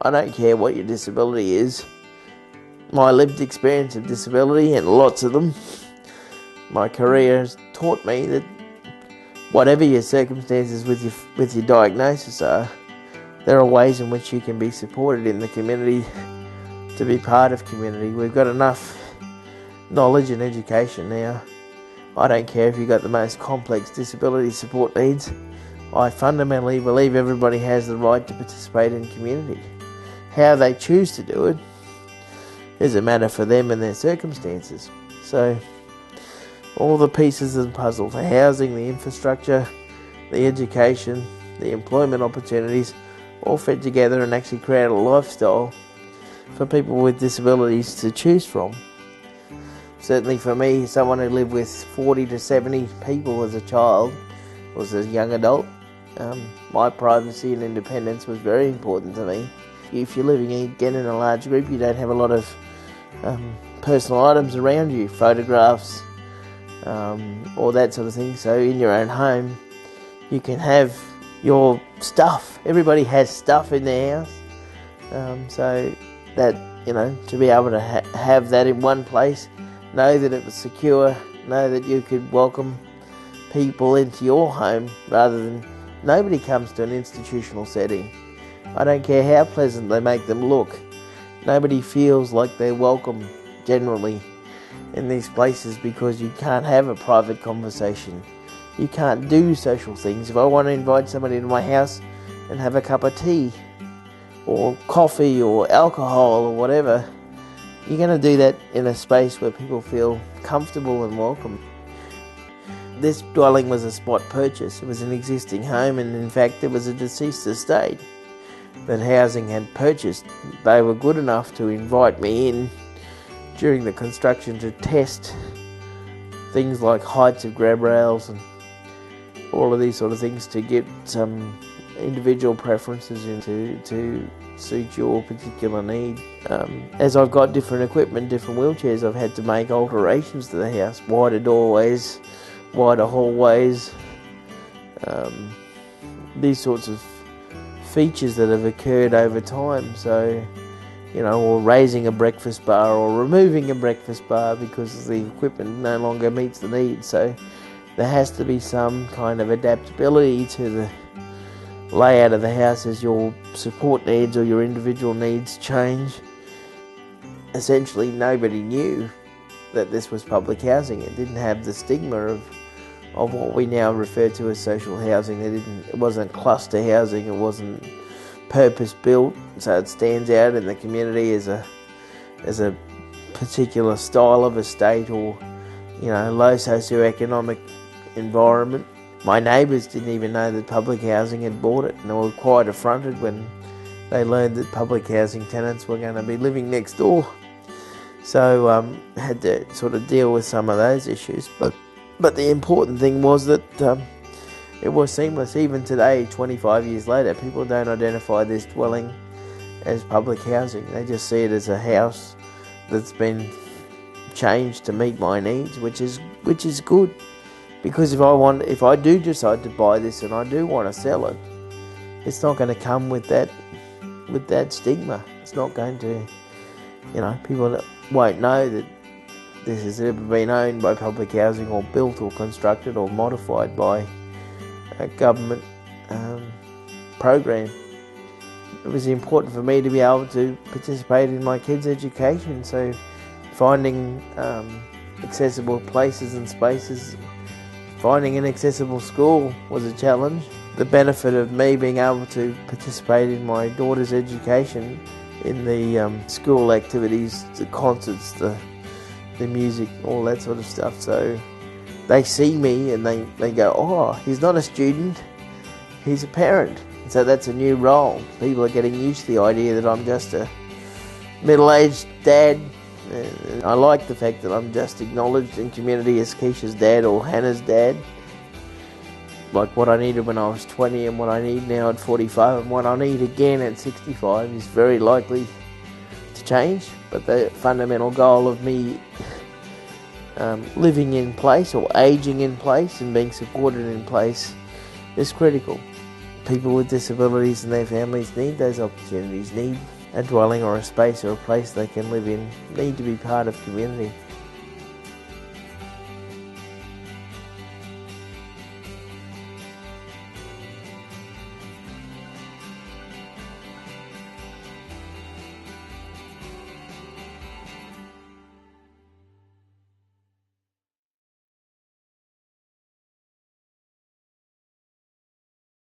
I don't care what your disability is. My lived experience of disability, and lots of them, my career has taught me that whatever your circumstances with your diagnosis are, there are ways in which you can be supported in the community to be part of community. We've got enough knowledge and education now. I don't care if you've got the most complex disability support needs. I fundamentally believe everybody has the right to participate in community. How they choose to do it is a matter for them and their circumstances. So all the pieces of the puzzle, the housing, the infrastructure, the education, the employment opportunities, all fit together and actually create a lifestyle for people with disabilities to choose from. Certainly for me, someone who lived with 40 to 70 people as a child, was a young adult, my privacy and independence was very important to me. If you're living again in a large group, you don't have a lot of personal items around you, photographs, or that sort of thing. So in your own home, you can have your stuff. Everybody has stuff in their house. So that, to be able to have that in one place, know that it was secure, know that you could welcome people into your home rather than nobody comes to an institutional setting. I don't care how pleasant they make them look. Nobody feels like they're welcome generally in these places because you can't have a private conversation. You can't do social things. If I want to invite somebody to my house and have a cup of tea or coffee or alcohol or whatever, you're going to do that in a space where people feel comfortable and welcome. This dwelling was a spot purchase. It was an existing home, and in fact there was a deceased estate that housing had purchased. They were good enough to invite me in during the construction to test things like heights of grab rails and all of these sort of things to get some individual preferences to suit your particular need. As I've got different equipment, different wheelchairs, I've had to make alterations to the house, wider doorways, wider hallways, these sorts of features that have occurred over time. So, or raising a breakfast bar or removing a breakfast bar because the equipment no longer meets the needs. So there has to be some kind of adaptability to the layout of the house as your support needs or your individual needs change. Essentially, nobody knew that this was public housing. It didn't have the stigma of what we now refer to as social housing. It wasn't cluster housing. It wasn't purpose built, so it stands out in the community as a particular style of estate or low socioeconomic environment. My neighbours didn't even know that public housing had bought it, and they were quite affronted when they learned that public housing tenants were going to be living next door. So had to sort of deal with some of those issues. But the important thing was that it was seamless. Even today, 25 years later, people don't identify this dwelling as public housing. They just see it as a house that's been changed to meet my needs, which is good. Because if I do decide to buy this and I do want to sell it, it's not going to come with that stigma. It's not going to, people won't know that this has ever been owned by public housing or built or constructed or modified by a government program. It was important for me to be able to participate in my kids' education, so finding accessible places and spaces, finding an accessible school was a challenge. The benefit of me being able to participate in my daughter's education in the school activities, the concerts, the music, all that sort of stuff. So they see me and they go, oh, he's not a student, he's a parent. So that's a new role. People are getting used to the idea that I'm just a middle-aged dad. And I like the fact that I'm just acknowledged in community as Keisha's dad or Hannah's dad. Like what I needed when I was 20 and what I need now at 45 and what I need again at 65 is very likely to change. But the fundamental goal of me living in place or aging in place and being supported in place is critical. People with disabilities and their families need those opportunities, need a dwelling or a space or a place they can live in, need to be part of community.